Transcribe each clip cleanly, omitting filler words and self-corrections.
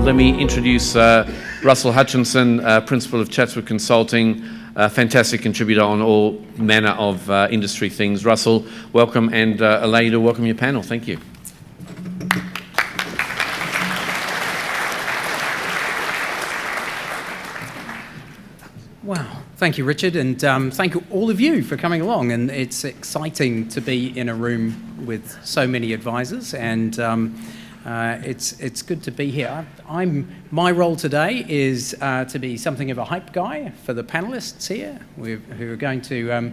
let me introduce Russell Hutchinson, Principal of Chatswood Consulting, a fantastic contributor on all manner of industry things. Russell, welcome, and allow you to welcome your panel. Thank you. Wow, thank you, Richard, and thank all of you for coming along. And it's exciting to be in a room with so many advisors, and it's good to be here. My role today is to be something of a hype guy for the panelists here, who are going to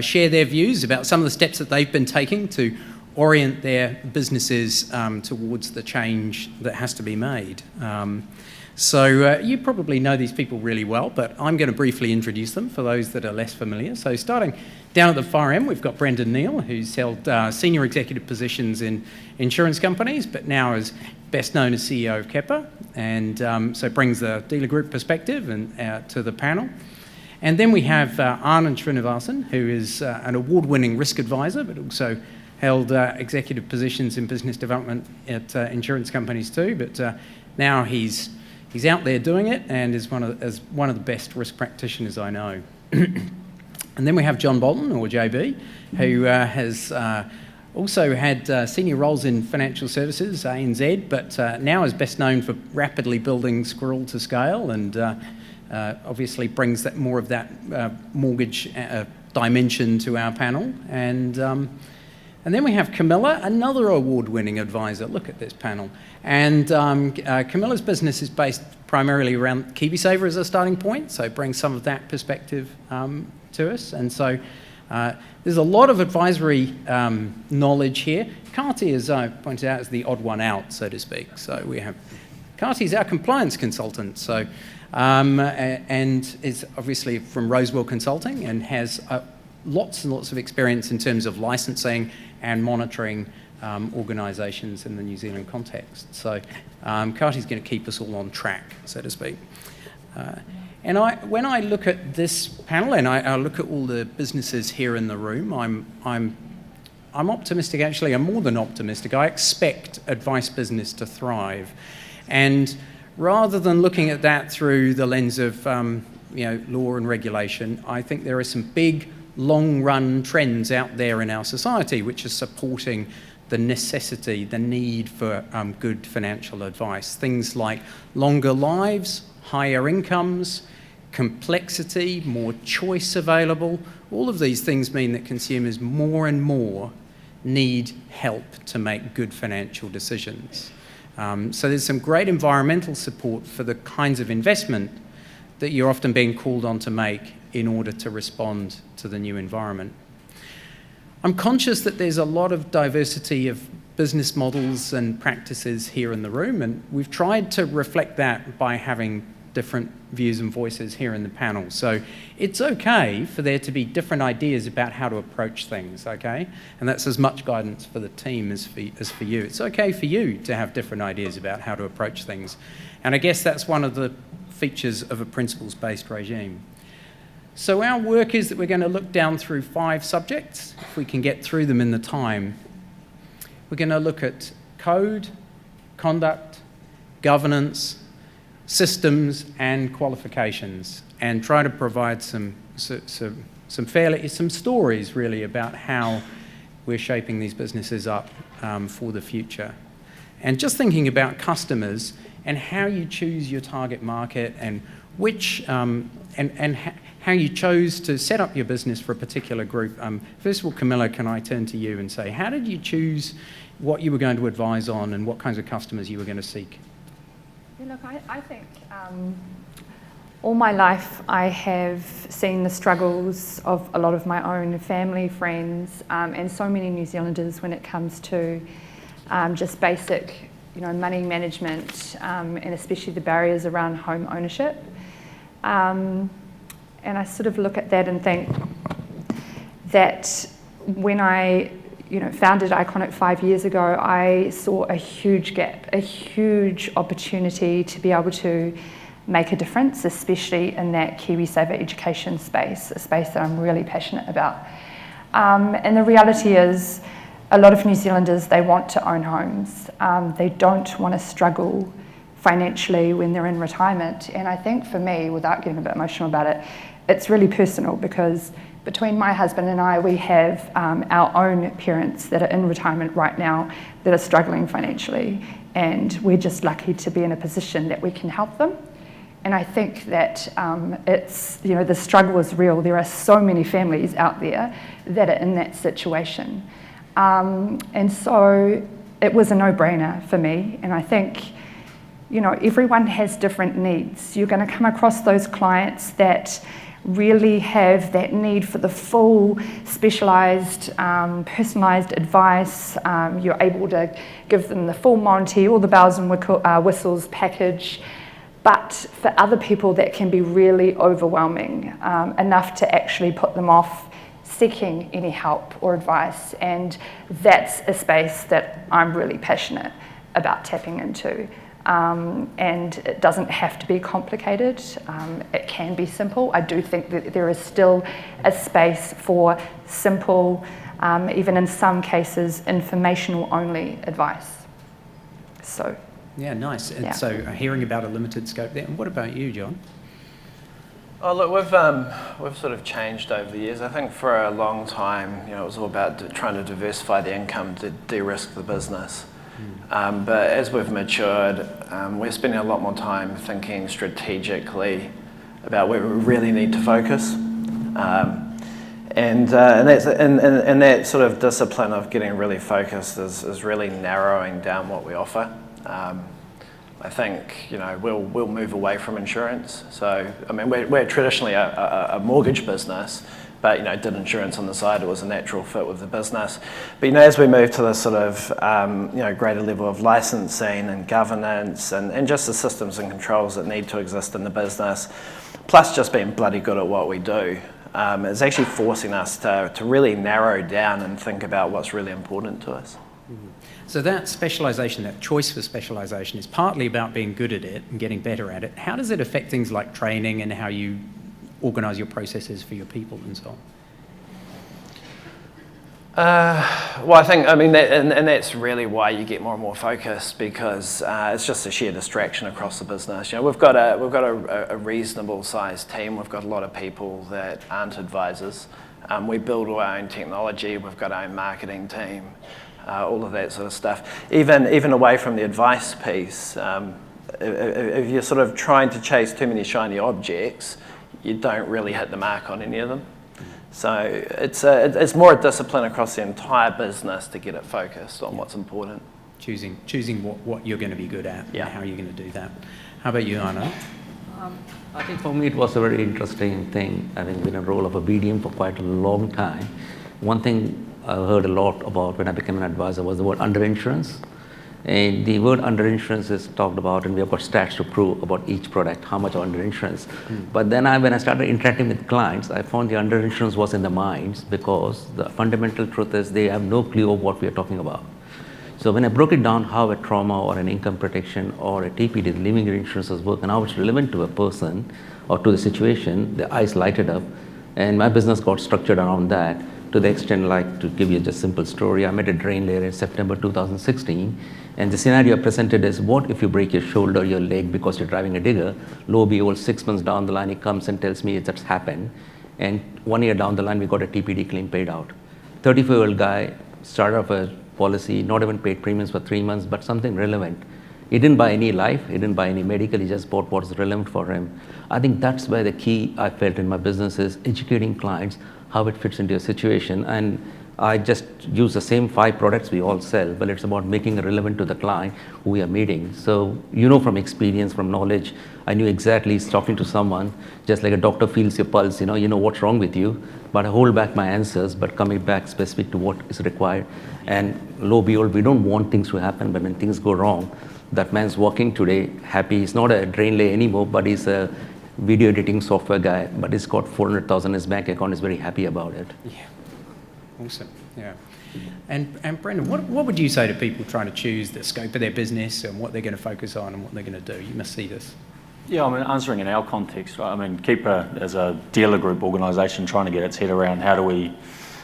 share their views about some of the steps that they've been taking to orient their businesses towards the change that has to be made. So you probably know these people really well, but I'm going to briefly introduce them for those that are less familiar. So starting down at the far end, we've got Brendon Neal, who's held senior executive positions in insurance companies, but now is best known as CEO of Kepa, and so brings the dealer group perspective to the panel. And then we have Anand Srinivasan, who is an award-winning risk advisor, but also held executive positions in business development at insurance companies too, but now he's out there doing it and is one of the best risk practitioners I know. And then we have John Bolton, or JB, who has also had senior roles in financial services, ANZ, but now is best known for rapidly building Squirrel to scale, and obviously brings that more of that mortgage dimension to our panel. And then we have Camilla, another award-winning advisor. Look at this panel. And Camilla's business is based primarily around KiwiSaver as a starting point, so brings some of that perspective to us. And so there's a lot of advisory knowledge here. Karty, as I pointed out, is the odd one out, so to speak. So we have Karty's our compliance consultant, so and is obviously from Rosewell Consulting and has lots and lots of experience in terms of licensing and monitoring organisations in the New Zealand context. So Karty's going to keep us all on track, so to speak. And when I look at this panel and I look at all the businesses here in the room, I'm optimistic. Actually, I'm more than optimistic. I expect advice business to thrive, and rather than looking at that through the lens of law and regulation, I think there are some big long-run trends out there in our society which are supporting the necessity, the need for good financial advice. Things like longer lives, higher incomes, complexity, more choice available. All of these things mean that consumers more and more need help to make good financial decisions. So there's some great environmental support for the kinds of investment that you're often being called on to make in order to respond to the new environment. I'm conscious that there's a lot of diversity of business models and practices here in the room, and we've tried to reflect that by having different views and voices here in the panel. So it's okay for there to be different ideas about how to approach things, okay? And that's as much guidance for the team as for you. It's okay for you to have different ideas about how to approach things. And I guess that's one of the features of a principles-based regime. So our work is that we're going to look down through 5 subjects, if we can get through them in the time. We're going to look at code, conduct, governance, systems, and qualifications, and try to provide some stories really about how we're shaping these businesses up for the future. And just thinking about customers and how you choose your target market and which how you chose to set up your business for a particular group. First of all, Camilla, can I turn to you and say, how did you choose what you were going to advise on and what kinds of customers you were going to seek? Yeah, look, I think all my life I have seen the struggles of a lot of my own family, friends, and so many New Zealanders when it comes to just basic, money management, and especially the barriers around home ownership. And I sort of look at that and think that when I founded Iconic 5 years ago, I saw a huge gap, a huge opportunity to be able to make a difference, especially in that KiwiSaver education space, a space that I'm really passionate about. And the reality is, a lot of New Zealanders, they want to own homes. They don't want to struggle financially when they're in retirement. And I think for me, without getting a bit emotional about it, it's really personal because between my husband and I, we have our own parents that are in retirement right now that are struggling financially, and we're just lucky to be in a position that we can help them. And I think that it's, the struggle is real. There are so many families out there that are in that situation. And so it was a no-brainer for me. And I think, everyone has different needs. You're going to come across those clients that really have that need for the full specialised, personalised advice. You're able to give them the full Monty, all the bells and whistles package. But for other people, that can be really overwhelming, enough to actually put them off seeking any help or advice. And that's a space that I'm really passionate about tapping into. And it doesn't have to be complicated. It can be simple. I do think that there is still a space for simple, even in some cases, informational only advice. So. Yeah, nice. And Yeah. so hearing about a limited scope there. And what about you, John? Oh, look, we've sort of changed over the years. I think for a long time, it was all about trying to diversify the income to de-risk the business. But as we've matured, we're spending a lot more time thinking strategically about where we really need to focus. And that sort of discipline of getting really focused is really narrowing down what we offer. I think we'll move away from insurance. So we're traditionally a mortgage business, but did insurance on the side. It was a natural fit with the business. But as we move to this sort of greater level of licensing and governance and just the systems and controls that need to exist in the business, plus just being bloody good at what we do, it's actually forcing us to really narrow down and think about what's really important to us. So that specialisation, that choice for specialisation, is partly about being good at it and getting better at it. How does it affect things like training and how you organise your processes for your people and so on? Well, I think, and that's really why you get more and more focused, because it's just a sheer distraction across the business. We've got a reasonable sized team. We've got a lot of people that aren't advisors. We build all our own technology. We've got our own marketing team. All of that sort of stuff. Even away from the advice piece, if you're sort of trying to chase too many shiny objects, you don't really hit the mark on any of them. So it's more a discipline across the entire business to get it focused on what's important. Choosing what you're going to be good at and how you're going to do that. How about you, Anand? I think for me it was a very interesting thing, having been in a role of a BDM for quite a long time. One thing I heard a lot about when I became an advisor was the word underinsurance. And the word underinsurance is talked about, and we have got stats to prove about each product, how much of underinsurance. But then when I started interacting with clients, I found the underinsurance was in the minds, because the fundamental truth is they have no clue of what we are talking about. So when I broke it down how a trauma or an income protection or a TPD, the living insurances work, and how it's relevant to a person or to the situation, the eyes lighted up, and my business got structured around that. To the extent, like, to give you just a simple story, I met a drain layer in September 2016, and the scenario I presented is, what if you break your shoulder, your leg, because you're driving a digger? Lo and behold, 6 months down the line, he comes and tells me it's happened, and 1 year down the line, we got a TPD claim paid out. 34-year-old guy started off a policy, not even paid premiums for 3 months, but something relevant. He didn't buy any life, he didn't buy any medical, he just bought what's relevant for him. I think that's where the key I felt in my business is educating clients how it fits into your situation. And I just use the same 5 products we all sell, but it's about making it relevant to the client who we are meeting. So, from experience, from knowledge, I knew exactly talking to someone, just like a doctor feels your pulse, you know what's wrong with you, but I hold back my answers, but coming back specific to what is required. And lo and behold, we don't want things to happen, but when things go wrong, that man's walking today happy. He's not a drain layer anymore, but he's a video editing software guy, but he's got 400,000 in his bank account, is very happy about it. Yeah, awesome, yeah. And Brendon, what would you say to people trying to choose the scope of their business and what they're going to focus on and what they're going to do? You must see this. Yeah, answering in our context, right? Keeper as a dealer group organisation trying to get its head around how do we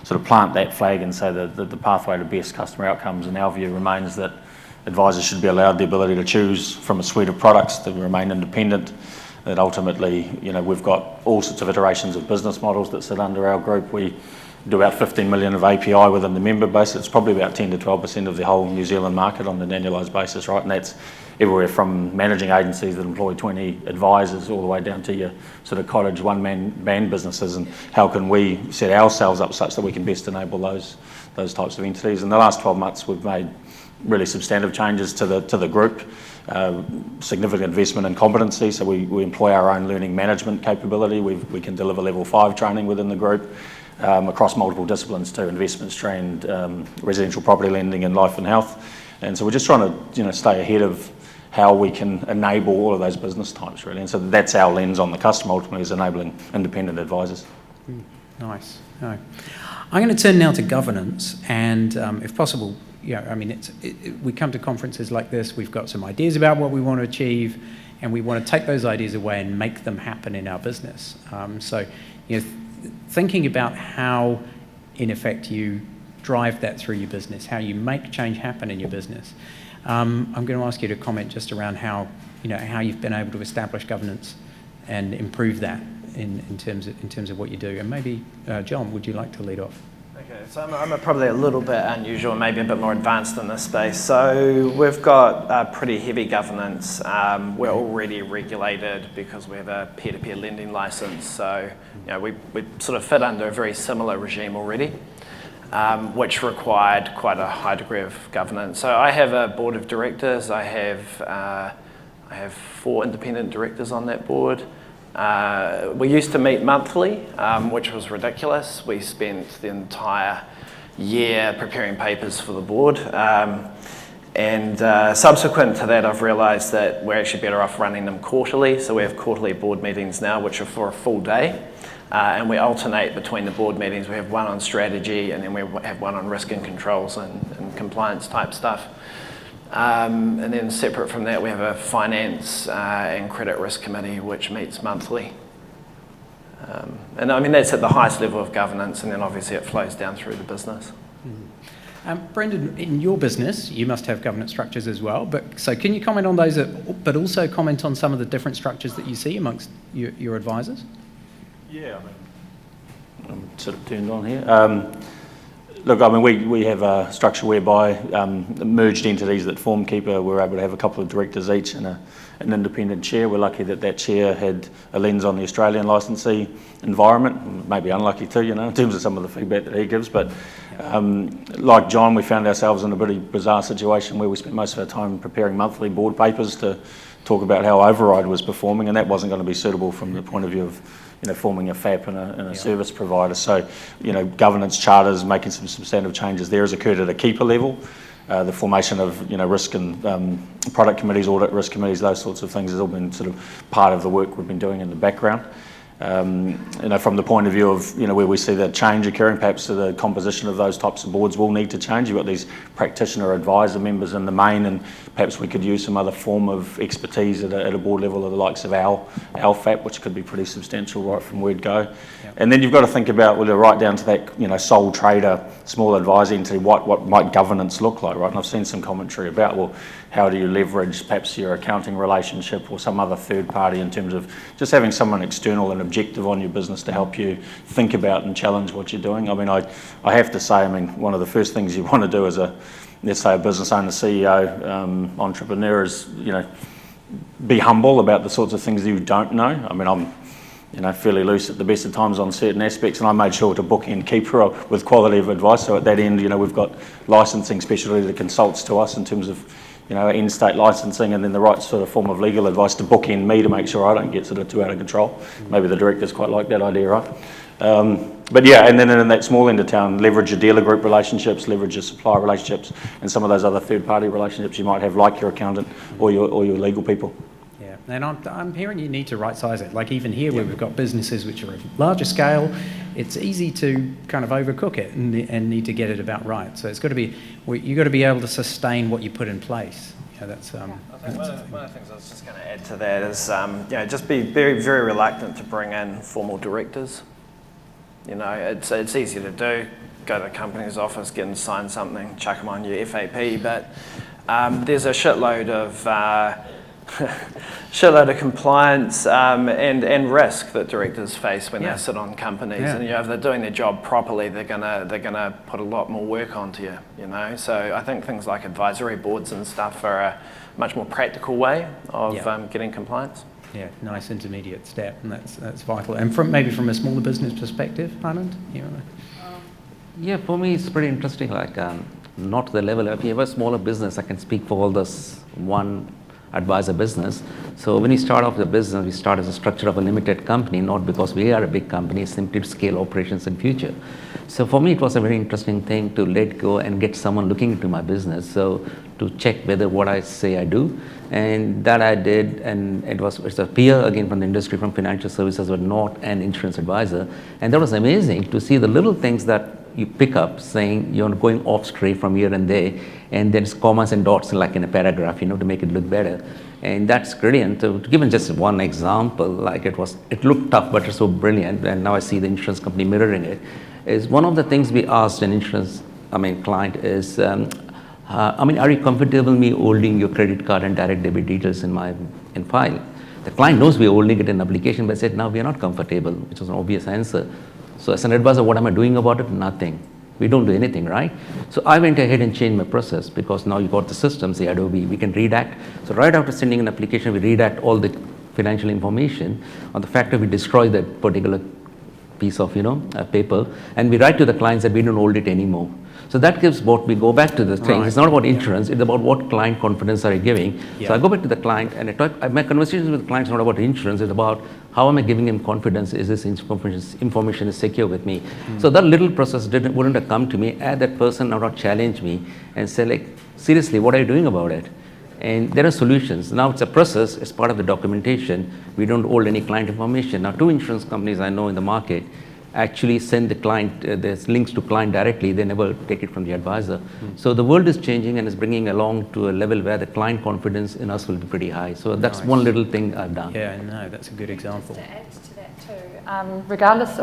sort of plant that flag and say that the pathway to best customer outcomes, in our view, remains that advisors should be allowed the ability to choose from a suite of products to remain independent. That ultimately, we've got all sorts of iterations of business models that sit under our group. We do about 15 million of API within the member base. It's probably about 10 to 12% of the whole New Zealand market on an annualised basis, right? And that's everywhere from managing agencies that employ 20 advisors all the way down to your sort of cottage one-man band businesses, and how can we set ourselves up such that we can best enable those types of entities. In the last 12 months, we've made really substantive changes to the group. Significant investment in competency, so we employ our own learning management capability. We can deliver level 5 training within the group across multiple disciplines too, investments, trend, residential property lending and life and health. And so we're just trying to stay ahead of how we can enable all of those business types really. And so that's our lens on the customer ultimately, is enabling independent advisors. Nice. No. I'm going to turn now to governance, and if possible, we come to conferences like this, we've got some ideas about what we want to achieve, and we want to take those ideas away and make them happen in our business. Thinking about how, in effect, you drive that through your business, how you make change happen in your business. I'm going to ask you to comment just around how you've been able to establish governance and improve that in terms of what you do. And maybe, John, would you like to lead off? Okay, so I'm probably a little bit unusual, maybe a bit more advanced in this space. So we've got pretty heavy governance. We're already regulated because we have a peer-to-peer lending license. So we sort of fit under a very similar regime already, which required quite a high degree of governance. So I have a board of directors. I have 4 independent directors on that board. We used to meet monthly, which was ridiculous. We spent the entire year preparing papers for the board. Subsequent to that, I've realised that we're actually better off running them quarterly. So we have quarterly board meetings now, which are for a full day. And we alternate between the board meetings. We have one on strategy, and then we have one on risk and controls and compliance type stuff. And then separate from that, we have a finance and credit risk committee, which meets monthly. And I mean, that's at the highest level of governance, and then obviously it flows down through the business. Brendon, in your business, you must have governance structures as well. So can you comment on those, but also comment on some of the different structures that you see amongst your advisors? Yeah, I'm sort of turned on here. Look, I mean, we have a structure whereby merged entities that form Keeper, we're able to have a couple of directors each and an independent chair. We're lucky that chair had a lens on the Australian licensee environment. Maybe unlucky too, in terms of some of the feedback that he gives. But like John, we found ourselves in a pretty bizarre situation where we spent most of our time preparing monthly board papers to talk about how Override was performing, and that wasn't going to be suitable from the point of view of forming a FAP and a service provider. So, governance charters, making some substantive changes there has occurred at a Keeper level. The formation of, risk and product committees, audit risk committees, those sorts of things has all been sort of part of the work we've been doing in the background. From the point of view of, where we see that change occurring, perhaps the composition of those types of boards will need to change. You've got these practitioner advisor members in the main, and perhaps we could use some other form of expertise at a board level of the likes of our FAP, which could be pretty substantial right from word go. Yep. And then you've got to think about, right down to that, sole trader, small advisor entity, what might governance look like, right? And I've seen some commentary about, how do you leverage perhaps your accounting relationship or some other third party in terms of just having someone external and objective on your business to help you think about and challenge what you're doing. I mean, I have to say, one of the first things you want to do as let's say a business owner, CEO, entrepreneur is, be humble about the sorts of things you don't know. I mean, I'm fairly loose at the best of times on certain aspects, and I made sure to book in Keeper with quality of advice. So at that end, we've got licensing specialty that consults to us in terms of in-state licensing, and then the right sort of form of legal advice to book in me to make sure I don't get sort of too out of control. Maybe the directors quite like that idea, right? But yeah, and then in that small end of town, leverage your dealer group relationships, leverage your supplier relationships, and some of those other third-party relationships you might have, like your accountant or your legal people. Yeah, and I'm hearing you need to right-size it. Like even here, where we've got businesses which are of larger scale, it's easy to kind of overcook it and need to get it about right. So it's got to be, you've got to be able to sustain what you put in place. That's. I think one of the things I was just going to add to that is, just be very, very reluctant to bring in formal directors. It's easy to do. Go to the company's office, get them to sign something, chuck them on your FAP, but There's a shitload of compliance and risk that directors face when they sit on companies, and if they're doing their job properly, they're gonna put a lot more work onto you. So I think things like advisory boards and stuff are a much more practical way of getting compliance. Yeah, nice intermediate step, and that's vital. And maybe from a smaller business perspective, Anand, you wanna? Yeah, for me it's pretty interesting. Like not to the level. If you have a smaller business, I can speak for all this one advisor business. So when we start off the business, we start as a structure of a limited company, not because we are a big company, simply to scale operations in future. So for me, it was a very interesting thing to let go and get someone looking into my business, so to check whether what I say I do, and that I did. And it's a peer again from the industry, from financial services, but not an insurance advisor. And that was amazing to see the little things that you pick up, saying you're going off stray from here and there, and there's commas and dots like in a paragraph, to make it look better. And that's brilliant. To give just one example, like it looked tough, but it's so brilliant, and now I see the insurance company mirroring it, is one of the things we asked an client is, are you comfortable me holding your credit card and direct debit details in file? The client knows we're holding it in application, but said, no, we are not comfortable, which was an obvious answer. So as an advisor, what am I doing about it? Nothing. We don't do anything, right? So I went ahead and changed my process, because now you got the systems, the Adobe, we can redact. So right after sending an application, we redact all the financial information. On the fact that we destroy that particular piece of paper, and we write to the clients that we don't hold it anymore. So that gives we go back to the thing. Right. It's not about insurance, it's about what client confidence are you giving. Yeah. So I go back to the client, and my conversations with clients not about insurance, it's about how am I giving him confidence, is this information is secure with me. So that little process wouldn't have come to me had that person not challenge me and say, like, seriously, what are you doing about it? And there are solutions. Now it's a process, it's part of the documentation. We don't hold any client information. Now 2 insurance companies I know in the market actually send the client, there's links to client directly, they never take it from the advisor. So the world is changing and is bringing along to a level where the client confidence in us will be pretty high. So that's one little thing I've done. Yeah, no, that's a good example. To add to that too, regardless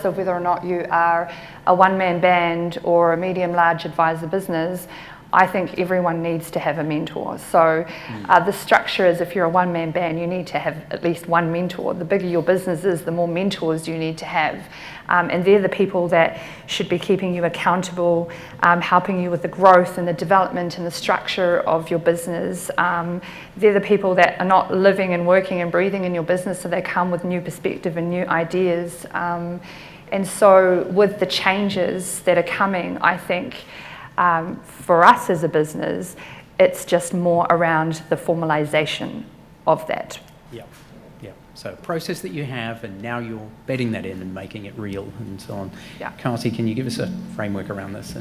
of whether or not you are a one-man band or a medium-large advisor business, I think everyone needs to have a mentor. So the structure is, if you're a one-man band, you need to have at least one mentor. The bigger your business is, the more mentors you need to have. And they're the people that should be keeping you accountable, helping you with the growth and the development and the structure of your business. They're the people that are not living and working and breathing in your business, so they come with new perspective and new ideas. And so with the changes that are coming, I think, for us as a business, it's just more around the formalization of that. Yeah. So a process that you have, and now you're bedding that in and making it real and so on. Yeah. Karty, can you give us a framework around this?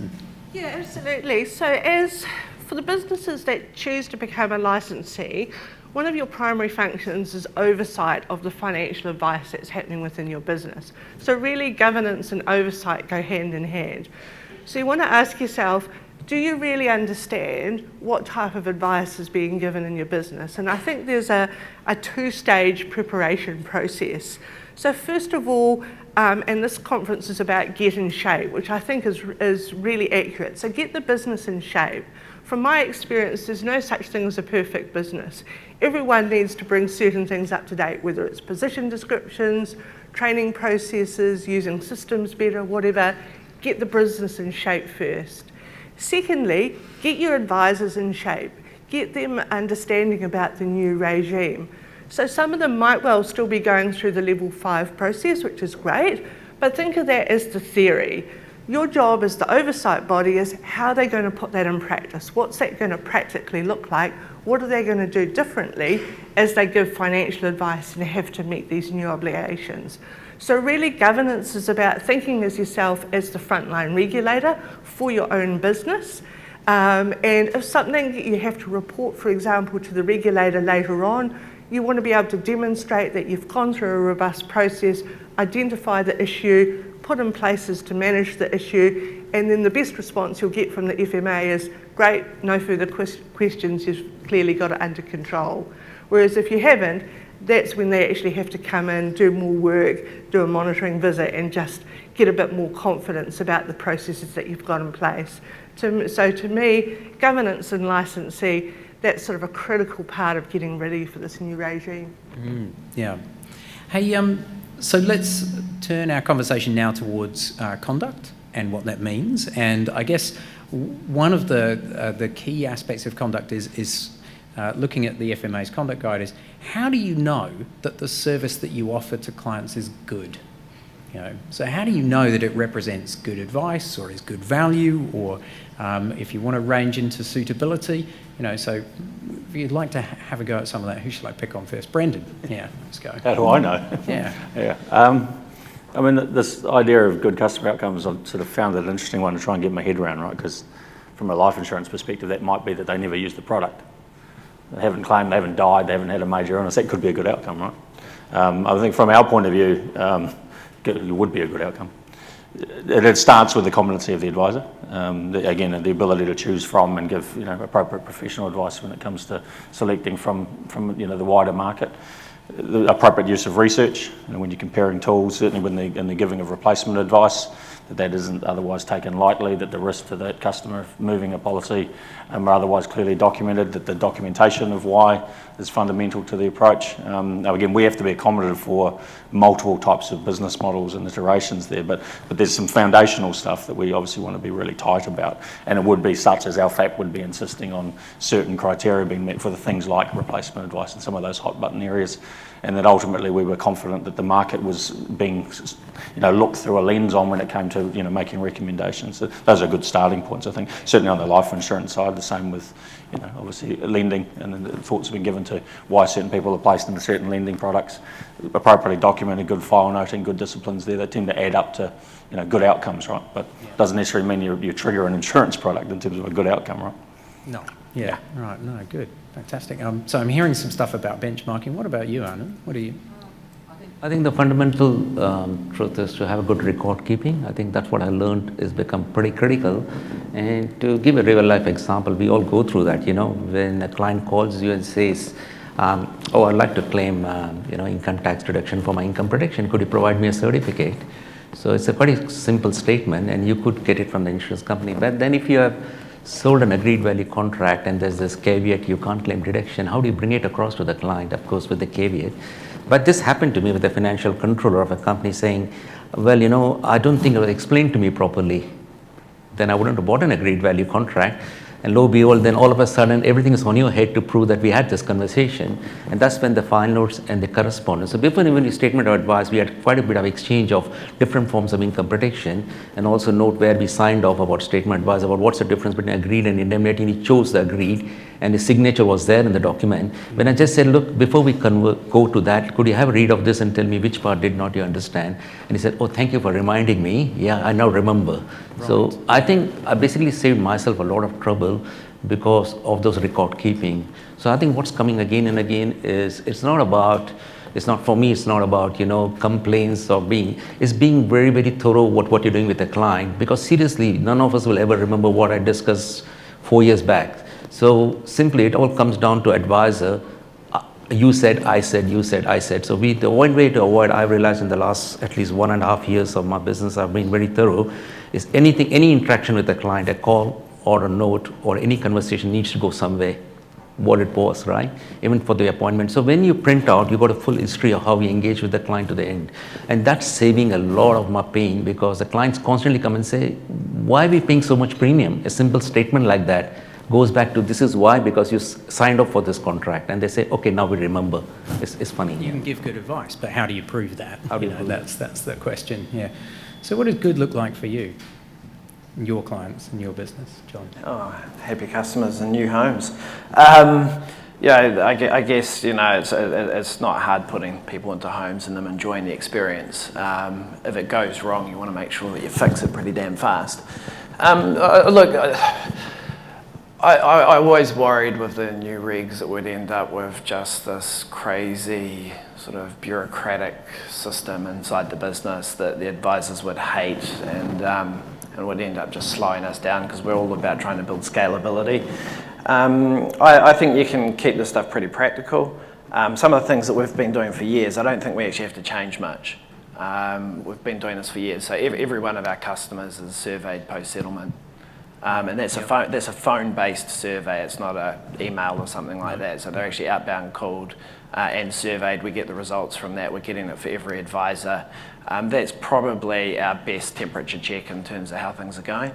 Yeah, absolutely. So as for the businesses that choose to become a licensee, one of your primary functions is oversight of the financial advice that's happening within your business. So really, governance and oversight go hand in hand. So you want to ask yourself, do you really understand what type of advice is being given in your business? And I think there's a 2-stage preparation process. So first of all, and this conference is about get in shape, which I think is really accurate. So get the business in shape. From my experience, there's no such thing as a perfect business. Everyone needs to bring certain things up to date, whether it's position descriptions, training processes, using systems better, whatever. Get the business in shape first. Secondly, get your advisors in shape. Get them understanding about the new regime. So some of them might well still be going through the level 5 process, which is great, but think of that as the theory. Your job as the oversight body is how are they going to put that in practice? What's that going to practically look like? What are they going to do differently as they give financial advice and have to meet these new obligations? So really, governance is about thinking as yourself as the frontline regulator for your own business. And if something you have to report, for example, to the regulator later on, you want to be able to demonstrate that you've gone through a robust process, identify the issue, put in places to manage the issue, and then the best response you'll get from the FMA is, great, no further questions, you've clearly got it under control. Whereas if you haven't, that's when they actually have to come in, do more work, do a monitoring visit, and just get a bit more confidence about the processes that you've got in place So to me, governance and licensee, that's sort of a critical part of getting ready for this new regime. Yeah. Hey, so let's turn our conversation now towards conduct and what that means. And I guess one of the key aspects of conduct is looking at the FMA's conduct guide is, how do you know that the service that you offer to clients is good? So how do you know that it represents good advice or is good value, or if you want to range into suitability, so if you'd like to have a go at some of that, who should I pick on first? Brendon. Yeah, let's go. How do I know? Yeah. Yeah. I mean, this idea of good customer outcomes, I've sort of found it an interesting one to try and get my head around, right? Because from a life insurance perspective, that might be that they never used the product. They haven't claimed, they haven't died, they haven't had a major illness. That could be a good outcome, right? I think from our point of view, it would be a good outcome. It starts with the competency of the advisor. Again, the ability to choose from and give appropriate professional advice when it comes to selecting from the wider market. The appropriate use of research, when you're comparing tools, certainly in the giving of replacement advice, that isn't otherwise taken lightly, that the risk to that customer of moving a policy are otherwise clearly documented, that the documentation of why is fundamental to the approach. Now again, we have to be accommodative for multiple types of business models and iterations there, but there's some foundational stuff that we obviously want to be really tight about, and it would be such as our FAP would be insisting on certain criteria being met for the things like replacement advice and some of those hot button areas, and that ultimately we were confident that the market was being looked through a lens on when it came to making recommendations. So those are good starting points, I think. Certainly on the life insurance side, the same with obviously lending, and then the thoughts have been given to why certain people are placed into certain lending products. Appropriately documented, good file noting, good disciplines there, they tend to add up to good outcomes, right? But doesn't necessarily mean you trigger an insurance product in terms of a good outcome, right? No. Yeah. Right. No. Good. Fantastic. So I'm hearing some stuff about benchmarking. What about you, Anand? What do you? I think the fundamental truth is to have a good record keeping. I think that's what I learned is become pretty critical. And to give a real life example, we all go through that. When a client calls you and says, "Oh, I'd like to claim income tax deduction for my income protection. Could you provide me a certificate?" So it's a pretty simple statement, and you could get it from the insurance company. But then if you have sold an agreed value contract and there's this caveat, you can't claim deduction, how do you bring it across to the client? Of course, with the caveat. But this happened to me with the financial controller of a company saying, well, I don't think it was explained to me properly. Then I wouldn't have bought an agreed value contract. And lo and behold, then all of a sudden, everything is on your head to prove that we had this conversation. And that's when the file notes and the correspondence. So before even the statement of advice, we had quite a bit of exchange of different forms of income protection, and also note where we signed off about statement of advice, about what's the difference between agreed and indemnity. And he chose the agreed, and his signature was there in the document. When I just said, look, before we go to that, could you have a read of this and tell me which part did not you understand? And he said, oh, thank you for reminding me. Yeah, I now remember. Right. So I think I basically saved myself a lot of trouble because of those record keeping. So I think what's coming again and again is it's not about complaints or it's being very, very thorough what you're doing with the client, because seriously, none of us will ever remember what I discussed 4 years back. So simply it all comes down to advisor. You said, I said, you said, I said. So the one way to avoid, I've realized in the last at least 1.5 years of my business, I've been very thorough, is any interaction with the client, a call or a note or any conversation needs to go somewhere, what it was, right? Even for the appointment. So when you print out, you got a full history of how we engage with the client to the end. And that's saving a lot of my pain, because the clients constantly come and say, why are we paying so much premium? A simple statement like that goes back to, this is why, because you signed up for this contract. And they say, okay, now we remember. It's funny. You can give good advice, but how do you prove that? That's the question, yeah. So what does good look like for you, your clients and your business, John? Oh, happy customers and new homes. I guess, it's not hard putting people into homes and them enjoying the experience. If it goes wrong, you want to make sure that you fix it pretty damn fast. I always worried with the new regs that we'd end up with just this crazy sort of bureaucratic system inside the business that the advisors would hate, and would end up just slowing us down, because we're all about trying to build scalability. I think you can keep this stuff pretty practical. Some of the things that we've been doing for years, I don't think we actually have to change much. We've been doing this for years. So every one of our customers is surveyed post-settlement. And that's a phone-based survey. It's not an email or something like that. So they're actually outbound called and surveyed. We get the results from that. We're getting it for every advisor. That's probably our best temperature check in terms of how things are going.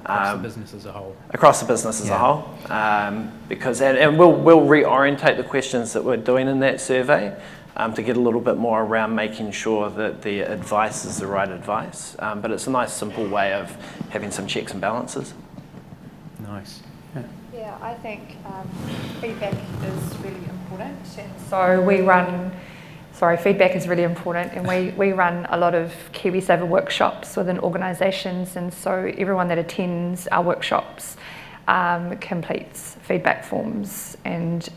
Across the business as a whole. Across the business as a whole. Because we'll reorientate the questions that we're doing in that survey to get a little bit more around making sure that the advice is the right advice. But it's a nice, simple way of having some checks and balances. Nice. Yeah, I think feedback is really important. And so feedback is really important, and we run a lot of KiwiSaver workshops within organisations, and so everyone that attends our workshops completes feedback forms, and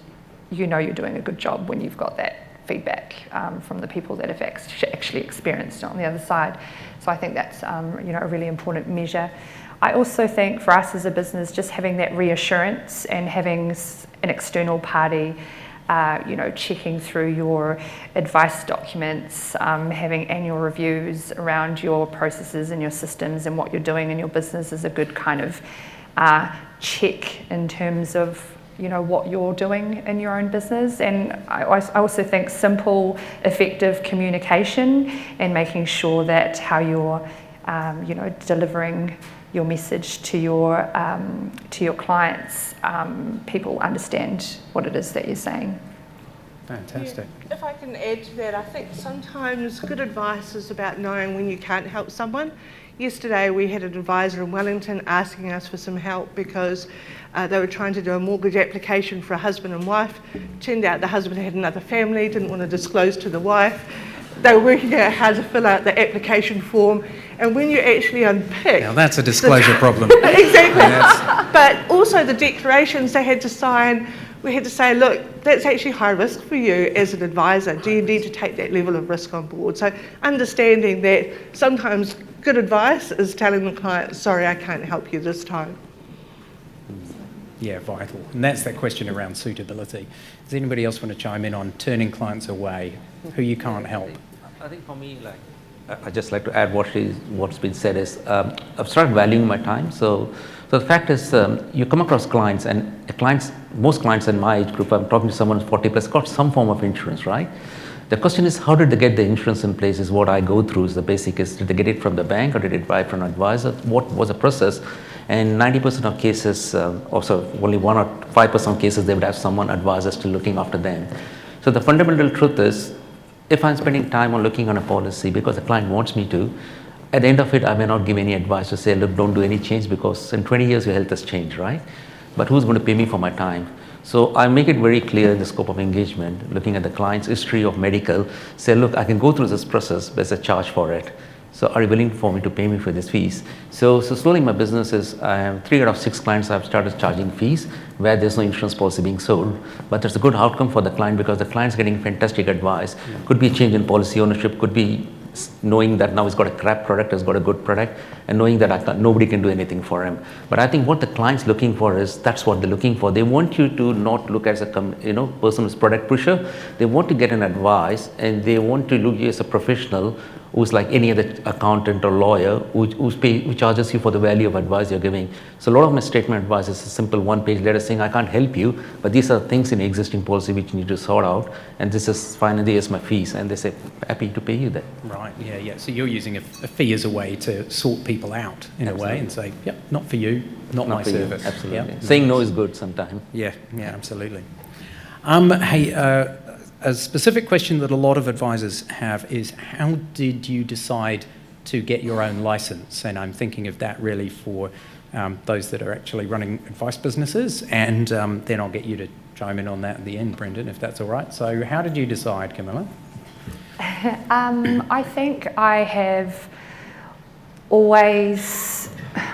you know you're doing a good job when you've got that feedback from the people that have actually experienced it on the other side. So I think that's a really important measure. I also think for us as a business, just having that reassurance and having an external party checking through your advice documents, having annual reviews around your processes and your systems and what you're doing in your business is a good kind of check in terms of what you're doing in your own business. And I also think simple, effective communication and making sure that how you're delivering your message to your clients, people understand what it is that you're saying. Fantastic. Yeah, if I can add to that, I think sometimes good advice is about knowing when you can't help someone. Yesterday we had an advisor in Wellington asking us for some help because they were trying to do a mortgage application for a husband and wife. Turned out the husband had another family, didn't want to disclose to the wife. They were working out how to fill out the application form, and when you actually unpick... Now that's a disclosure problem. Exactly. But also the declarations they had to sign, we had to say, look, that's actually high risk for you as an advisor. Do you need to take that level of risk on board? So understanding that sometimes good advice is telling the client, sorry, I can't help you this time. Yeah, vital. And that's that question around suitability. Does anybody else want to chime in on turning clients away who you can't help? I think for me, I just like to add what's been said is I've started valuing my time. So the fact is, you come across clients, and most clients in my age group, I'm talking to someone who's 40 plus, got some form of insurance, right? The question is, how did they get the insurance in place is what I go through. Is the basic is, did they get it from the bank or did they buy it from an advisor? What was the process? And 90% of cases, also only 1 or 5% of cases, they would have someone advisor still looking after them. So the fundamental truth is, if I'm spending time on looking on a policy because the client wants me to, at the end of it, I may not give any advice to say, look, don't do any change because in 20 years your health has changed, right? But who's going to pay me for my time? So I make it very clear in the scope of engagement, looking at the client's history of medical, say, look, I can go through this process, there's a charge for it. So are you willing for me to pay me for these fees? So slowly my business is, I have 3 out of 6 clients I've started charging fees where there's no insurance policy being sold. But there's a good outcome for the client because the client's getting fantastic advice. Could be a change in policy ownership, could be knowing that now he's got a crap product, he's got a good product, and knowing that nobody can do anything for him. But I think what the client's looking for is, that's what they're looking for. They want you to not look as a person who's product pusher. They want to get an advice, and they want to look you as a professional who's like any other accountant or lawyer who charges you for the value of advice you're giving. So a lot of my statement advice is a simple 1-page letter saying, I can't help you, but these are things in the existing policy which you need to sort out, and this is finally is my fees, and they say, happy to pay you that. Right, yeah. So you're using a fee as a way to sort people out in a way and say, yep, not for you, not my for service. You. Absolutely. Yep. Saying no is good sometimes. Yeah, absolutely. Hey, a specific question that a lot of advisors have is, how did you decide to get your own license? And I'm thinking of that really for those that are actually running advice businesses, and then I'll get you to chime in on that at the end, Brendon, if that's all right. So how did you decide, Camilla? I think I have always,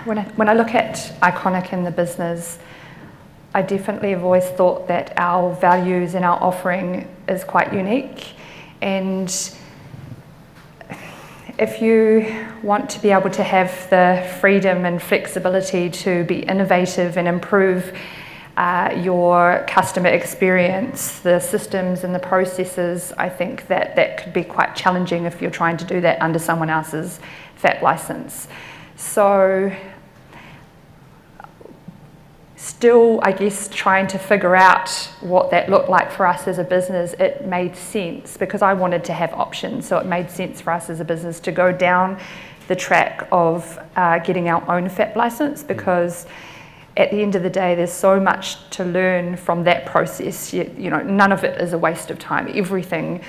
when I look at Iconic in the business, I definitely have always thought that our values and our offering is quite unique. And if you want to be able to have the freedom and flexibility to be innovative and improve your customer experience, the systems and the processes, I think that could be quite challenging if you're trying to do that under someone else's FAP license. So still, I guess, trying to figure out what that looked like for us as a business, it made sense because I wanted to have options. So it made sense for us as a business to go down the track of getting our own FAP license, because at the end of the day, there's so much to learn from that process. You know, none of it is a waste of time. Everything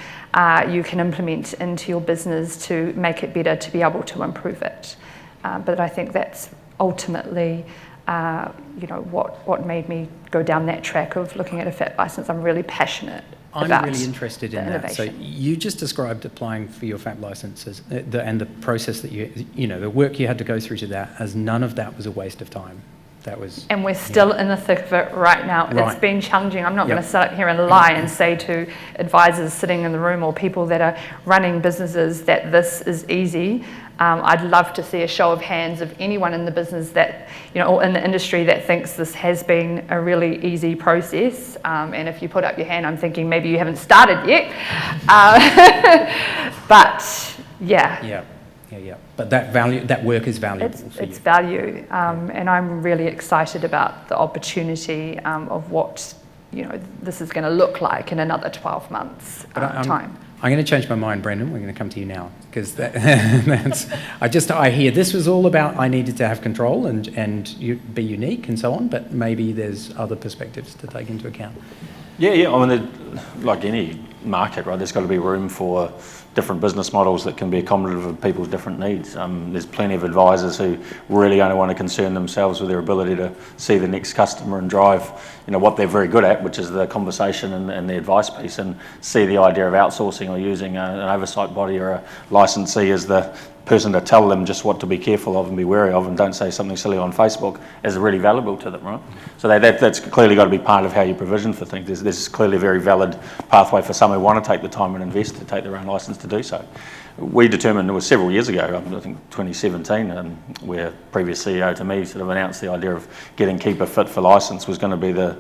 you can implement into your business to make it better, to be able to improve it. But I think that's ultimately, you know, what made me go down that track of looking at a FAP license. I'm really passionate about I'm really interested in that. So you just described applying for your FAP licenses and the process that you know, the work you had to go through to that, as none of that was a waste of time. That was, and we're still in the thick of it right now. Right. It's been challenging. I'm not going to sit up here and lie and say to advisors sitting in the room or people that are running businesses that this is easy. I'd love to see a show of hands of anyone in the business that, you know, or in the industry that thinks this has been a really easy process. And if you put up your hand, I'm thinking maybe you haven't started yet. But yeah. Yeah. But that work is valuable for you. It's value, and I'm really excited about the opportunity of what, you know, this is going to look like in another 12 months time. I'm going to change my mind, Brendon. We're going to come to you now, because that's I hear this was all about I needed to have control and be unique and so on, but maybe there's other perspectives to take into account. Yeah. I mean, like any market, right? There's got to be room for different business models that can be accommodative of people's different needs. There's plenty of advisors who really only want to concern themselves with their ability to see the next customer and drive, you know, what they're very good at, which is the conversation and the advice piece, and see the idea of outsourcing or using an oversight body or a licensee as the person to tell them just what to be careful of and be wary of, and don't say something silly on Facebook, is really valuable to them, right? So that's clearly got to be part of how you provision for things. There's clearly a very valid pathway for some who want to take the time and invest to take their own license to do so. We determined, it was several years ago, I think 2017, where previous CEO to me sort of announced the idea of getting Keeper fit for license was going to be the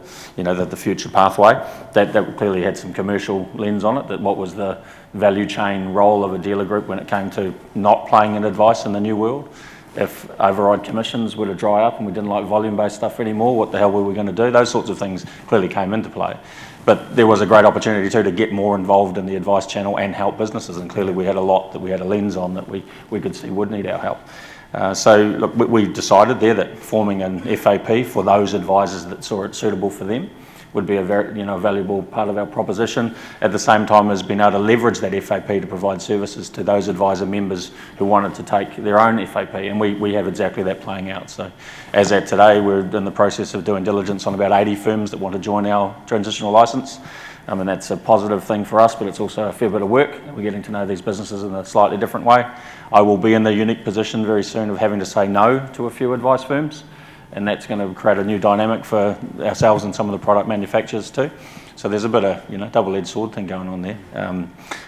future pathway. That clearly had some commercial lens on it, that what was the value chain role of a dealer group when it came to not playing in advice in the new world. If override commissions were to dry up and we didn't like volume-based stuff anymore, what the hell were we going to do? Those sorts of things clearly came into play. But there was a great opportunity too to get more involved in the advice channel and help businesses, and clearly we had a lot that we had a lens on that we could see would need our help. So look, we decided there that forming an FAP for those advisors that saw it suitable for them would be a very, valuable part of our proposition, at the same time as being able to leverage that FAP to provide services to those advisor members who wanted to take their own FAP, and we have exactly that playing out. So as at today, we're in the process of doing diligence on about 80 firms that want to join our transitional licence. And that's a positive thing for us, but it's also a fair bit of work. We're getting to know these businesses in a slightly different way. I will be in the unique position very soon of having to say no to a few advice firms, and that's going to create a new dynamic for ourselves and some of the product manufacturers too. So there's a bit of double-edged sword thing going on there.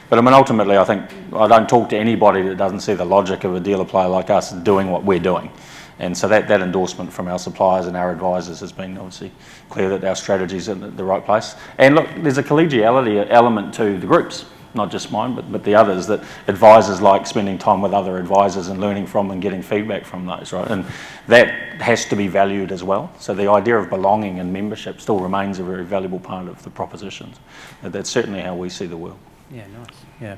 But I mean, ultimately, I think I don't talk to anybody that doesn't see the logic of a dealer player like us doing what we're doing. And so that endorsement from our suppliers and our advisors has been obviously clear that our strategy's in the right place. And look, there's a collegiality element to the groups, not just mine, but the others, that advisors like spending time with other advisors and learning from and getting feedback from those, right? And that has to be valued as well. So the idea of belonging and membership still remains a very valuable part of the propositions. That's certainly how we see the world. Yeah, nice. Yeah.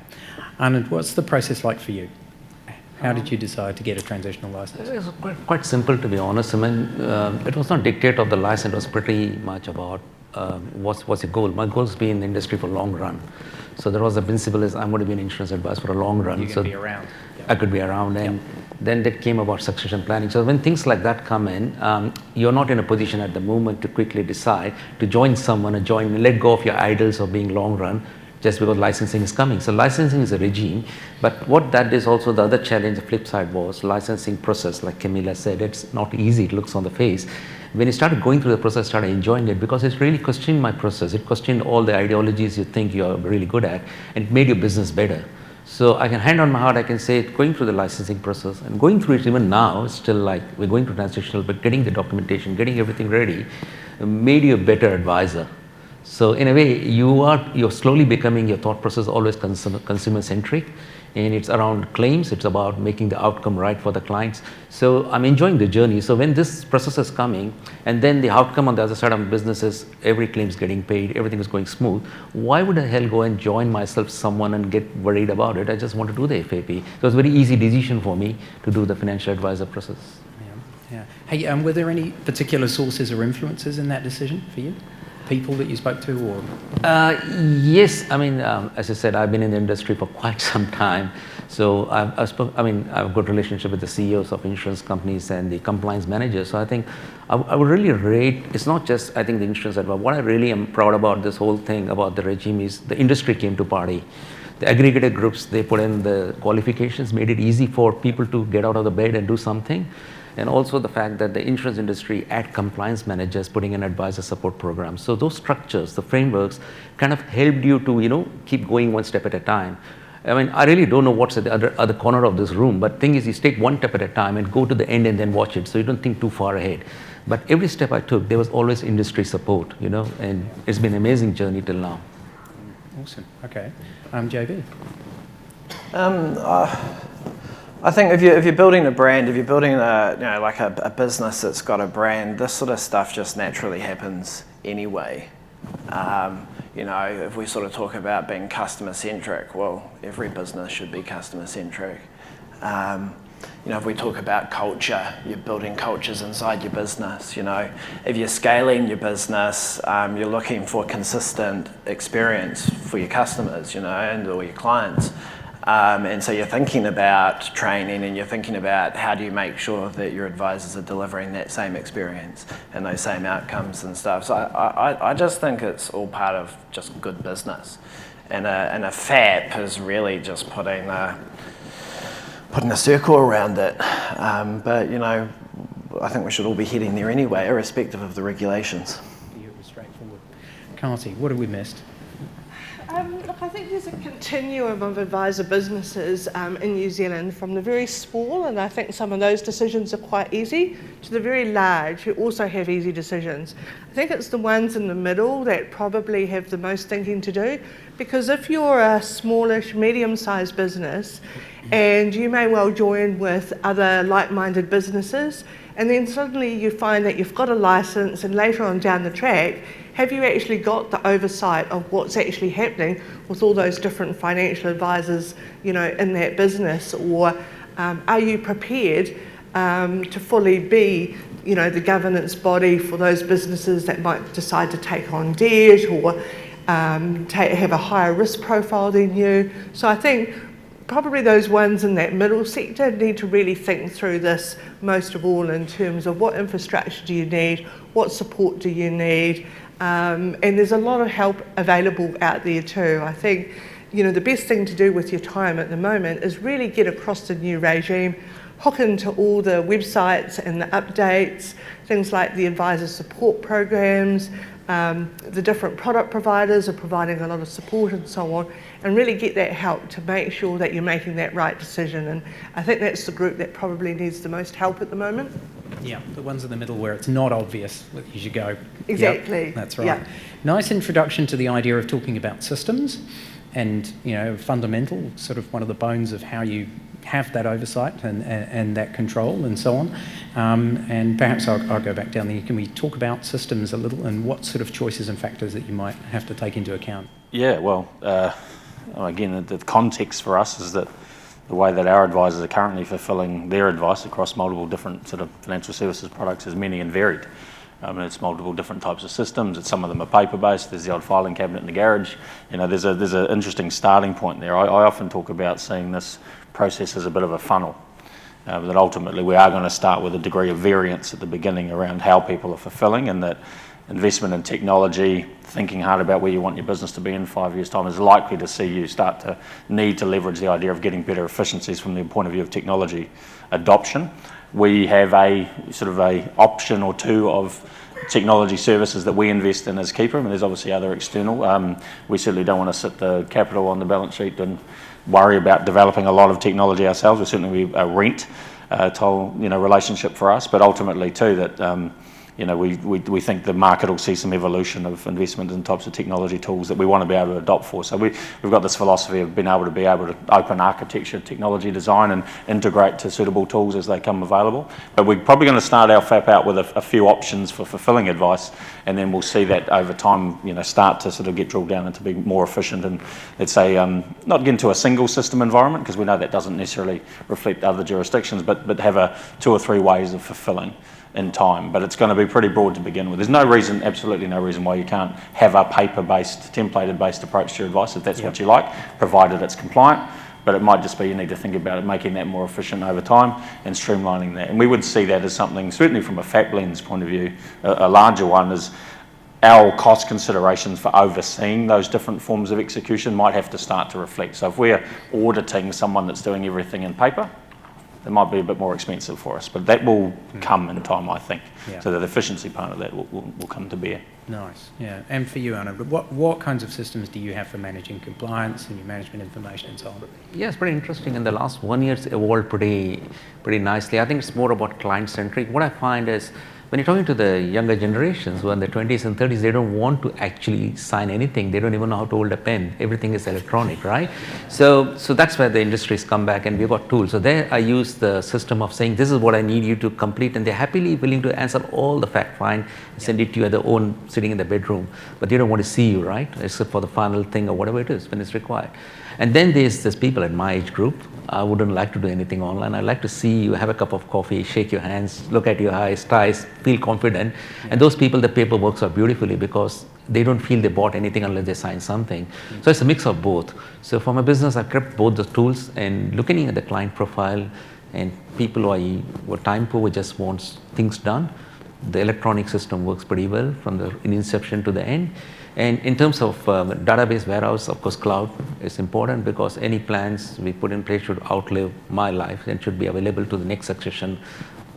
Anand, what's the process like for you? How did you decide to get a transitional license? It was quite simple, to be honest. I mean, it was not dictate of the license. It was pretty much about what's your goal. My goal is to be in the industry for long run. So there was a principle is I'm going to be an insurance advisor for a long run. You can be around. I could be around, and then that came about succession planning. So when things like that come in, you're not in a position at the moment to quickly decide to join someone and let go of your idols of being long run, just because licensing is coming. So licensing is a regime, but what that is also the other challenge, the flip side was licensing process, like Camilla said, it's not easy, it looks on the face. When you started going through the process, I started enjoying it because it's really questioning my process. It questioned all the ideologies you think you're really good at, and it made your business better. So I can hand on my heart, I can say going through the licensing process and going through it even now, it's still like we're going through transitional, but getting the documentation, getting everything ready, made you a better advisor. So in a way, you're slowly becoming, your thought process always consumer centric, and it's around claims. It's about making the outcome right for the clients. So I'm enjoying the journey. So when this process is coming, and then the outcome on the other side of the business is every claim is getting paid, everything is going smooth, why would the hell go and join myself someone and get worried about it? I just want to do the FAP. So it was a very easy decision for me to do the financial advisor process. Yeah. Hey, were there any particular sources or influences in that decision for you? People that you spoke to, or? Yes, I mean, as I said, I've been in the industry for quite some time. So I have a good relationship with the CEOs of insurance companies and the compliance managers. So I think I would really rate, it's not just, I think, the insurance advice. What I really am proud about this whole thing about the regime is the industry came to party. The aggregated groups, they put in the qualifications, made it easy for people to get out of the bed and do something. And also the fact that the insurance industry add compliance managers putting in advisor support programs. So those structures, the frameworks, kind of helped you to, keep going one step at a time. I mean, I really don't know what's at the other corner of this room, but thing is, you take one step at a time and go to the end and then watch it, so you don't think too far ahead. But every step I took, there was always industry support, and it's been an amazing journey till now. Awesome. Okay. JB? I think if you're building a brand, if you're building a business that's got a brand, this sort of stuff just naturally happens anyway. If we sort of talk about being customer centric, well, every business should be customer centric. If we talk about culture, you're building cultures inside your business. If you're scaling your business, you're looking for consistent experience for your customers, or your clients. And so you're thinking about training, and you're thinking about how do you make sure that your advisors are delivering that same experience and those same outcomes and stuff. So I just think it's all part of just good business. And a FAP is really just putting a circle around it. But I think we should all be heading there anyway, irrespective of the regulations. You were straightforward. Karty, what have we missed? Look, I think there's a continuum of advisor businesses in New Zealand, from the very small, and I think some of those decisions are quite easy, to the very large, who also have easy decisions. I think it's the ones in the middle that probably have the most thinking to do, because if you're a smallish, medium-sized business, and you may well join with other like-minded businesses, and then suddenly you find that you've got a license, and later on down the track, have you actually got the oversight of what's actually happening with all those different financial advisors, in that business? Or are you prepared to fully be, the governance body for those businesses that might decide to take on debt, or have a higher risk profile than you? So I think probably those ones in that middle sector need to really think through this most of all, in terms of what infrastructure do you need, what support do you need, and there's a lot of help available out there too. I think, the best thing to do with your time at the moment is really get across the new regime, hook into all the websites and the updates, things like the advisor support programs, the different product providers are providing a lot of support and so on, and really get that help to make sure that you're making that right decision. And I think that's the group that probably needs the most help at the moment. Yeah, the ones in the middle where it's not obvious as you go. Exactly. Yep, that's right. Yeah. Nice introduction to the idea of talking about systems and, fundamental, sort of one of the bones of how you have that oversight and that control and so on. And perhaps I'll go back down there. Can we talk about systems a little, and what sort of choices and factors that you might have to take into account? Yeah, well, again, the context for us is that the way that our advisors are currently fulfilling their advice across multiple different sort of financial services products is many and varied. It's multiple different types of systems. Some of them are paper-based. There's the old filing cabinet in the garage. There's an interesting starting point there. I often talk about seeing this process as a bit of a funnel. That ultimately we are going to start with a degree of variance at the beginning around how people are fulfilling, and that investment in technology, thinking hard about where you want your business to be in 5 years' time, is likely to see you start to need to leverage the idea of getting better efficiencies from the point of view of technology adoption. We have a sort of a option or two of technology services that we invest in as Keeper, and there's obviously other external. We certainly don't want to sit the capital on the balance sheet and worry about developing a lot of technology ourselves. We're certainly a rent toll relationship for us, but ultimately too that we think the market will see some evolution of investment in types of technology tools that we want to be able to adopt for. So we've got this philosophy of being able to open architecture, technology design, and integrate to suitable tools as they come available. But we're probably going to start our FAP out with a few options for fulfilling advice, and then we'll see that over time, start to sort of get drilled down and to be more efficient and, let's say, not get into a single system environment, because we know that doesn't necessarily reflect other jurisdictions, but have 2 or 3 ways of fulfilling in time. But it's going to be pretty broad to begin with. There's no reason, absolutely no reason why you can't have a paper-based, templated-based approach to your advice if that's what you like, provided it's compliant. But it might just be you need to think about it, making that more efficient over time and streamlining that. And we would see that as something, certainly from a FAP lens point of view, a larger one is our cost considerations for overseeing those different forms of execution might have to start to reflect. So if we're auditing someone that's doing everything in paper, it might be a bit more expensive for us, but that will come in time, I think. Yeah. So the efficiency part of that will come to bear. Nice, yeah. And for you, Anand, what kinds of systems do you have for managing compliance and your management information and so on? Yeah, it's pretty interesting. In the last 1 year, it's evolved pretty nicely. I think it's more about client-centric. What I find is, when you're talking to the younger generations who are in their 20s and 30s, they don't want to actually sign anything. They don't even know how to hold a pen. Everything is electronic, right? So that's where the industry's come back, and we've got tools. So there I use the system of saying, this is what I need you to complete, and they're happily willing to answer all the fact find and send it to you at their own, sitting in the bedroom. But they don't want to see you, right? Except for the final thing or whatever it is when it's required. And then there's people at my age group. I wouldn't like to do anything online. I like to see you, have a cup of coffee, shake your hands, look at your eyes, ties, feel confident. And those people, the paper works out beautifully because they don't feel they bought anything unless they sign something. So it's a mix of both. So for my business, I've kept both the tools and looking at the client profile and people who are time poor, who just wants things done. The electronic system works pretty well from the inception to the end. And in terms of database warehouse, of course, cloud is important because any plans we put in place should outlive my life and should be available to the next succession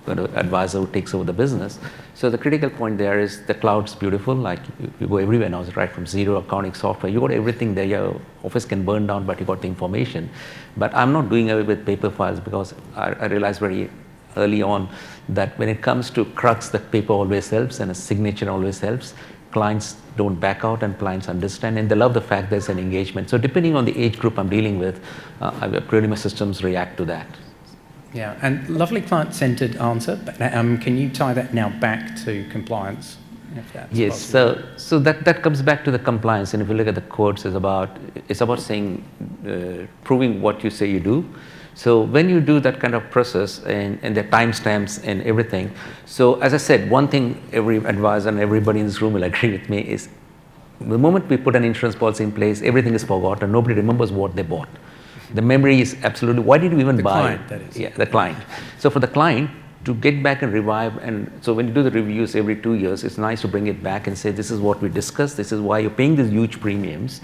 advisor who takes over the business. So the critical point there is the cloud's beautiful. Like you go everywhere now, right from zero accounting software. You got everything there. Your office can burn down, but you got the information. But I'm not doing away with paper files because I realized very early on that when it comes to crux, that paper always helps and a signature always helps. Clients don't back out and clients understand, and they love the fact there's an engagement. So depending on the age group I'm dealing with, pretty much systems react to that. Yeah, and lovely client-centered answer. But, can you tie that now back to compliance? If that's yes, possible? so that comes back to the compliance, and if you look at the quotes, it's about saying, proving what you say you do. So when you do that kind of process and the timestamps and everything, so as I said, one thing every advisor and everybody in this room will agree with me is the moment we put an insurance policy in place, everything is forgotten. Nobody remembers what they bought. The memory is absolutely, why did you even buy it? The client, that is. Yeah, the client. So for the client to get back and revive, and so when you do the reviews every 2 years, it's nice to bring it back and say, this is what we discussed, this is why you're paying these huge premiums.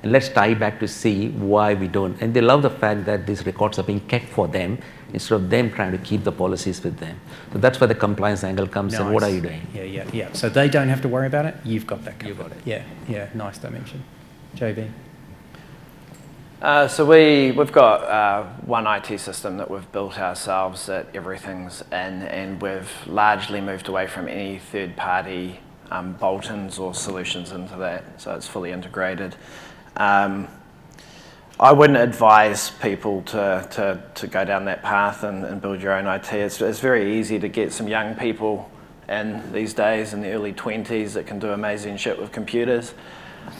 And let's tie back to see why we don't. And they love the fact that these records are being kept for them instead of them trying to keep the policies with them. So that's where the compliance angle comes in. What are you doing? Yeah. So they don't have to worry about it. You've got that covered. You've got it. Yeah. Nice dimension. JB. So we've got one IT system that we've built ourselves that everything's in, and we've largely moved away from any third-party Boltons or solutions into that. So it's fully integrated. I wouldn't advise people to go down that path and build your own IT. It's very easy to get some young people in these days in the early 20s that can do amazing shit with computers.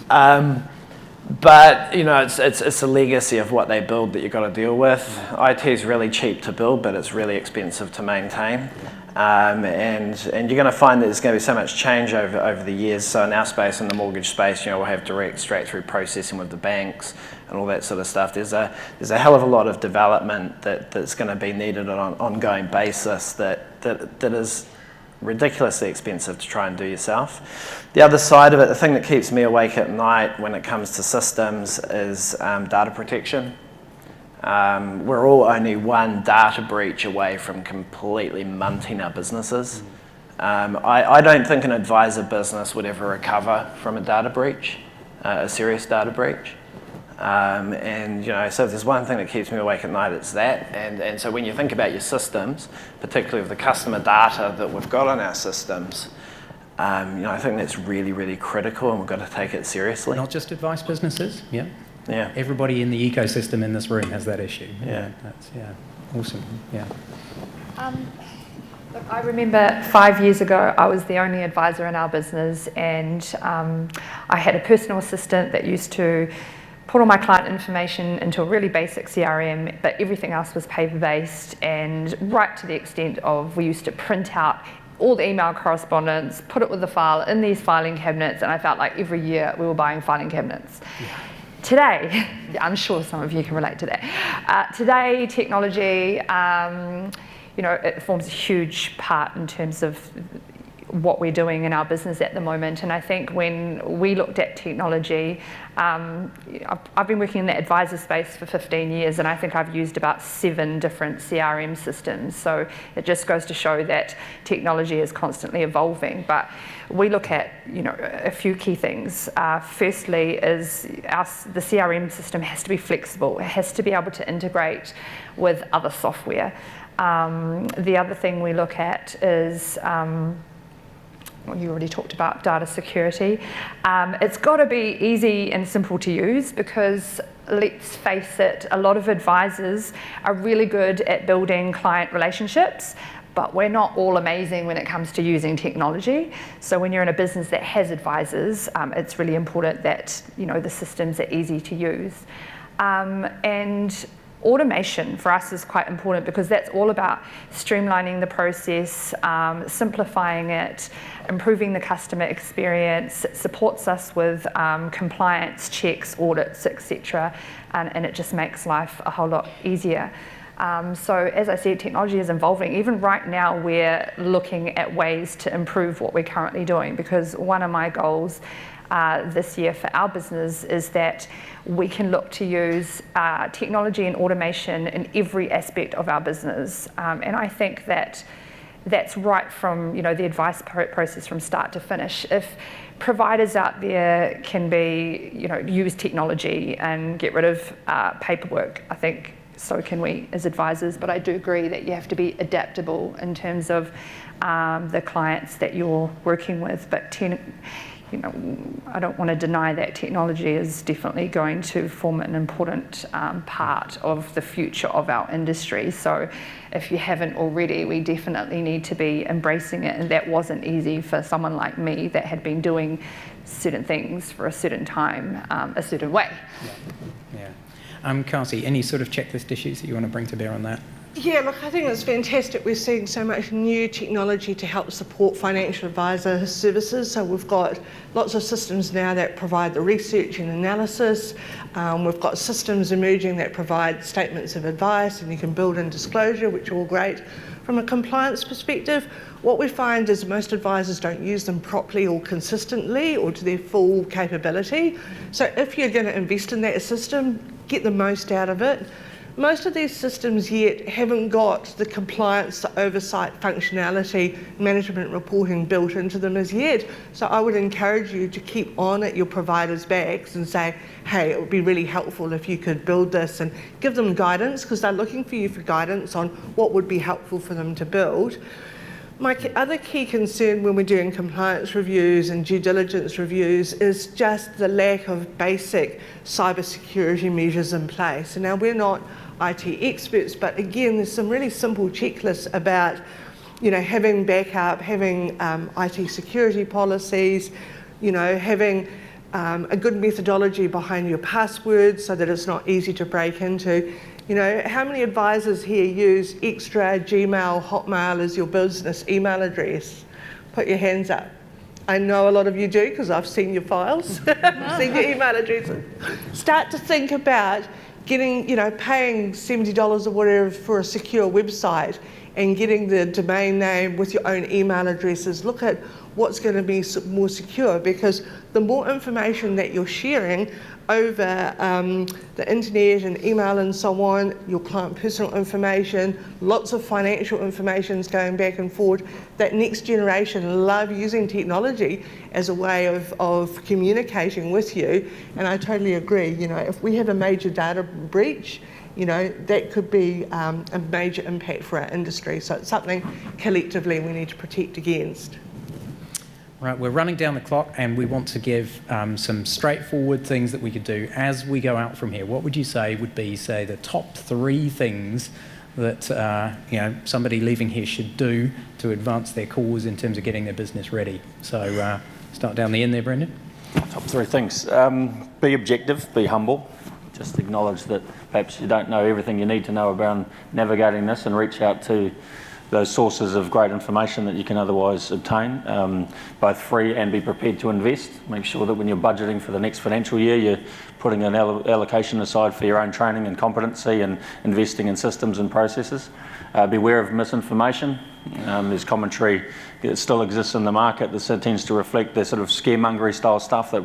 But it's a legacy of what they build that you've got to deal with. IT is really cheap to build, but it's really expensive to maintain. And you're going to find that there's going to be so much change over the years. So in our space, in the mortgage space, we'll have direct straight-through processing with the banks and all that sort of stuff. There's a hell of a lot of development that's going to be needed on an ongoing basis that is ridiculously expensive to try and do yourself. The other side of it, the thing that keeps me awake at night when it comes to systems is data protection. We're all only one data breach away from completely munting our businesses. I don't think an advisor business would ever recover from a data breach, a serious data breach. So if there's one thing that keeps me awake at night, it's that. And so when you think about your systems, particularly with the customer data that we've got on our systems, I think that's really, really critical, and we've got to take it seriously. Not just advice businesses, yeah. Yeah. Everybody in the ecosystem in this room has that issue. Yeah. That's awesome. Yeah. Look, I remember 5 years ago, I was the only advisor in our business, and I had a personal assistant that used to put all my client information into a really basic CRM, but everything else was paper-based, and right to the extent of we used to print out all the email correspondence, put it with the file in these filing cabinets, and I felt like every year we were buying filing cabinets. Yeah. Today, I'm sure some of you can relate to that. Today, technology, it forms a huge part in terms of what we're doing in our business at the moment. And I think when we looked at technology, I've been working in the advisor space for 15 years, and I think I've used about 7 different CRM systems. So it just goes to show that technology is constantly evolving. But we look at, a few key things. Firstly is the CRM system has to be flexible. It has to be able to integrate with other software. The other thing we look at is, you already talked about data security. It's got to be easy and simple to use, because let's face it, a lot of advisors are really good at building client relationships, but we're not all amazing when it comes to using technology. So when you're in a business that has advisors, it's really important that the systems are easy to use. And automation for us is quite important, because that's all about streamlining the process, simplifying it, improving the customer experience. It supports us with compliance checks, audits, etc., and it just makes life a whole lot easier. So as I said, technology is evolving. Even right now, we're looking at ways to improve what we're currently doing, because one of my goals this year for our business is that we can look to use technology and automation in every aspect of our business. And I think that that's right from the advice process from start to finish. If providers out there can use technology and get rid of paperwork, I think so can we as advisors. But I do agree that you have to be adaptable in terms of the clients that you're working with. But I don't want to deny that technology is definitely going to form an important part of the future of our industry. So if you haven't already, we definitely need to be embracing it. And that wasn't easy for someone like me that had been doing certain things for a certain time, a certain way. Yeah. Karty, any sort of checklist issues that you want to bring to bear on that? Yeah, look, I think it's fantastic. We're seeing so much new technology to help support financial advisor services. So we've got lots of systems now that provide the research and analysis. We've got systems emerging that provide statements of advice, and you can build in disclosure, which are all great. From a compliance perspective, what we find is most advisors don't use them properly or consistently or to their full capability. So if you're going to invest in that system, get the most out of it. Most of these systems yet haven't got the compliance, the oversight functionality, management reporting built into them as yet. So I would encourage you to keep on at your provider's backs and say, hey, it would be really helpful if you could build this, and give them guidance, because they're looking for you for guidance on what would be helpful for them to build. My other key concern when we're doing compliance reviews and due diligence reviews is just the lack of basic cybersecurity measures in place. And now we're not IT experts, but again, there's some really simple checklists about, having backup, having IT security policies, having a good methodology behind your passwords so that it's not easy to break into. How many advisors here use Extra, Gmail, Hotmail as your business email address? Put your hands up. I know a lot of you do, because I've seen your files, I've seen your email addresses. Start to think about getting, paying $70 or whatever for a secure website and getting the domain name with your own email addresses. Look at what's going to be more secure, because the more information that you're sharing over the internet and email and so on, your client personal information, lots of financial information is going back and forth. That next generation love using technology as a way of communicating with you. And I totally agree, if we have a major data breach, that could be a major impact for our industry. So it's something collectively we need to protect against. Right, we're running down the clock and we want to give some straightforward things that we could do as we go out from here. What would you say would be, say, the top 3 things that somebody leaving here should do to advance their cause in terms of getting their business ready? So start down the end there, Brendon. Top 3 things. Be objective, be humble. Just acknowledge that perhaps you don't know everything you need to know about navigating this, and reach out to those sources of great information that you can otherwise obtain, both free and be prepared to invest. Make sure that when you're budgeting for the next financial year, you're putting an allocation aside for your own training and competency and investing in systems and processes. Beware of misinformation. There's commentary that still exists in the market that tends to reflect the sort of scaremongery style stuff that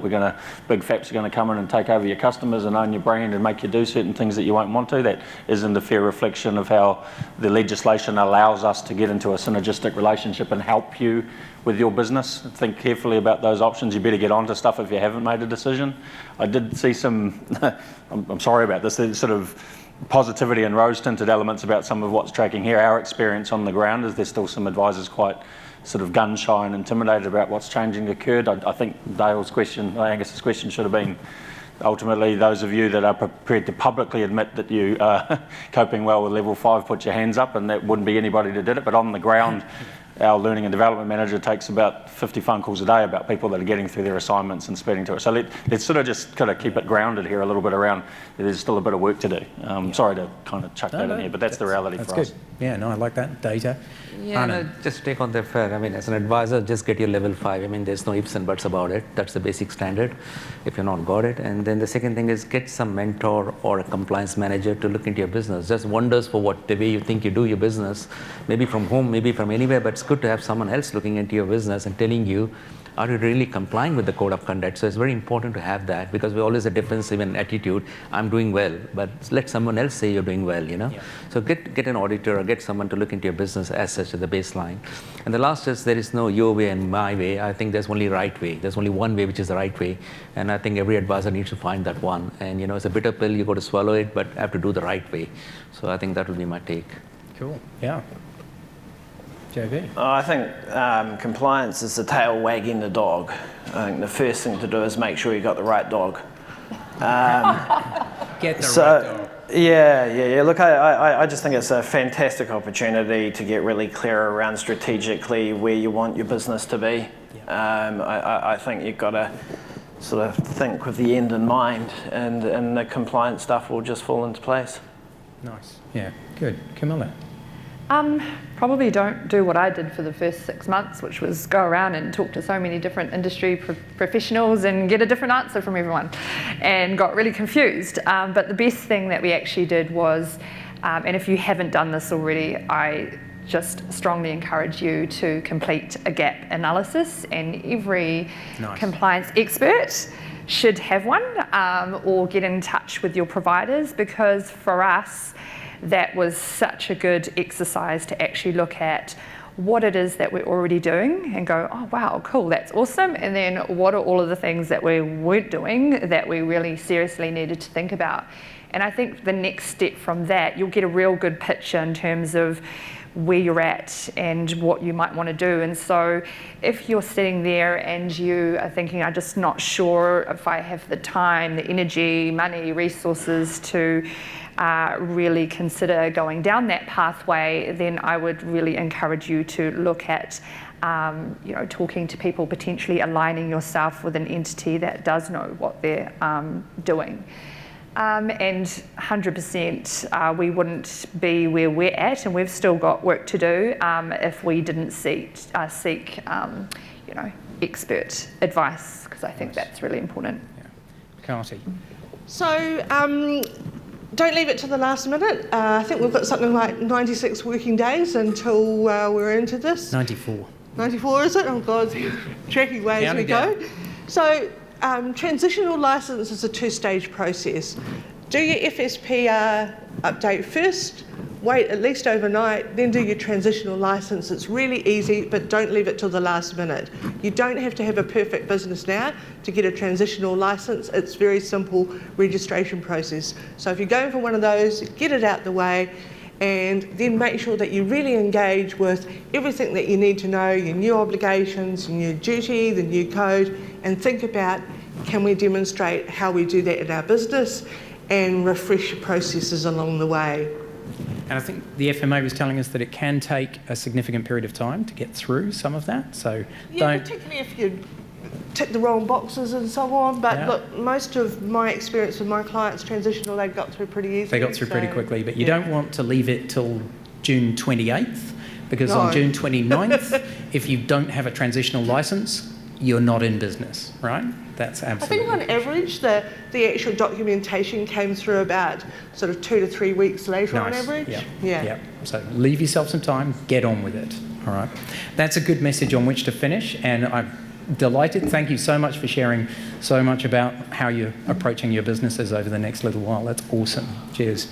big faps are going to come in and take over your customers and own your brand and make you do certain things that you won't want to. That isn't a fair reflection of how the legislation allows us to get into a synergistic relationship and help you with your business. Think carefully about those options. You better get onto stuff if you haven't made a decision. I did see some, I'm sorry about this, sort of positivity and rose-tinted elements about some of what's tracking here. Our experience on the ground is there's still some advisors quite sort of gun-shy and intimidated about what's changing occurred. I think Angus's question should have been, ultimately, those of you that are prepared to publicly admit that you are coping well with level 5, put your hands up, and that wouldn't be anybody that did it. But on the ground, our learning and development manager takes about 50 phone calls a day about people that are getting through their assignments and speeding to it. So let's sort of just kind of keep it grounded here a little bit around. There's still a bit of work to do. Sorry to kind of chuck that in here, but that's the reality for us. That's good. Yeah, no, I like that. Data. Yeah, no, just take on the fair. I mean, as an advisor, just get your level 5. I mean, there's no ifs and buts about it. That's the basic standard if you're not got it. And then the second thing is get some mentor or a compliance manager to look into your business. Just wonders for what the way you think you do your business, maybe from home, maybe from anywhere, but it's good to have someone else looking into your business and telling you, are you really complying with the code of conduct? So it's very important to have that, because we always a defensive in attitude. I'm doing well, but let someone else say you're doing well, Yeah. So get an auditor or get someone to look into your business as such as the baseline. And the last is there is no your way and my way. I think there's only right way. There's only one way, which is the right way. And I think every advisor needs to find that one. And it's a bitter pill, you got to swallow it, but have to do the right way. So I think that will be my take. Cool, yeah. JB? I think compliance is the tail wagging the dog. I think the first thing to do is make sure you got the right dog. Get the right dog. Yeah. Look, I just think it's a fantastic opportunity to get really clear around strategically where you want your business to be. I think you've got to sort of think with the end in mind, and the compliance stuff will just fall into place. Nice. Yeah, good. Camilla? Probably don't do what I did for the first 6 months, which was go around and talk to so many different industry professionals and get a different answer from everyone, and got really confused. But the best thing that we actually did was, and if you haven't done this already, I just strongly encourage you to complete a gap analysis, and every compliance expert should have one, or get in touch with your providers, because for us, that was such a good exercise to actually look at what it is that we're already doing and go, oh wow, cool, that's awesome. And then what are all of the things that we weren't doing that we really seriously needed to think about. And I think the next step from that, you'll get a real good picture in terms of where you're at and what you might want to do. And so if you're sitting there and you are thinking, I'm just not sure if I have the time, the energy, money, resources to really consider going down that pathway, then I would really encourage you to look at talking to people, potentially aligning yourself with an entity that does know what they're doing. And 100% we wouldn't be where we're at, and we've still got work to do if we didn't seek expert advice, because I think that's really important. Yeah. Karty? So don't leave it to the last minute. I think we've got something like 96 working days until we're into this. 94. 94, is it? Oh God, tracking way as we go. So transitional licence is a 2-stage process. Do your FSPR update first, wait at least overnight, then do your transitional licence. It's really easy, but don't leave it till the last minute. You don't have to have a perfect business now to get a transitional licence. It's very simple registration process. So if you're going for one of those, get it out the way, and then make sure that you really engage with everything that you need to know, your new obligations, your new duty, the new code, and think about, can we demonstrate how we do that in our business, and refresh your processes along the way. And I think the FMA was telling us that it can take a significant period of time to get through some of that. So Yeah, particularly if you tick the wrong boxes and so on. But Yeah. look, most of my experience with my clients transitional, they got through pretty easily. They got through pretty quickly, but you yeah. don't want to leave it till June 28th, because No. on June 29th, if you don't have a transitional license, you're not in business, right? That's I absolutely. think on average, the actual documentation came through about sort of 2 to 3 weeks later on Nice. average. Yeah. So leave yourself some time, get on with it. All right. That's a good message on which to finish, and I'm delighted. Thank you so much for sharing so much about how you're approaching your businesses over the next little while. That's awesome. Cheers.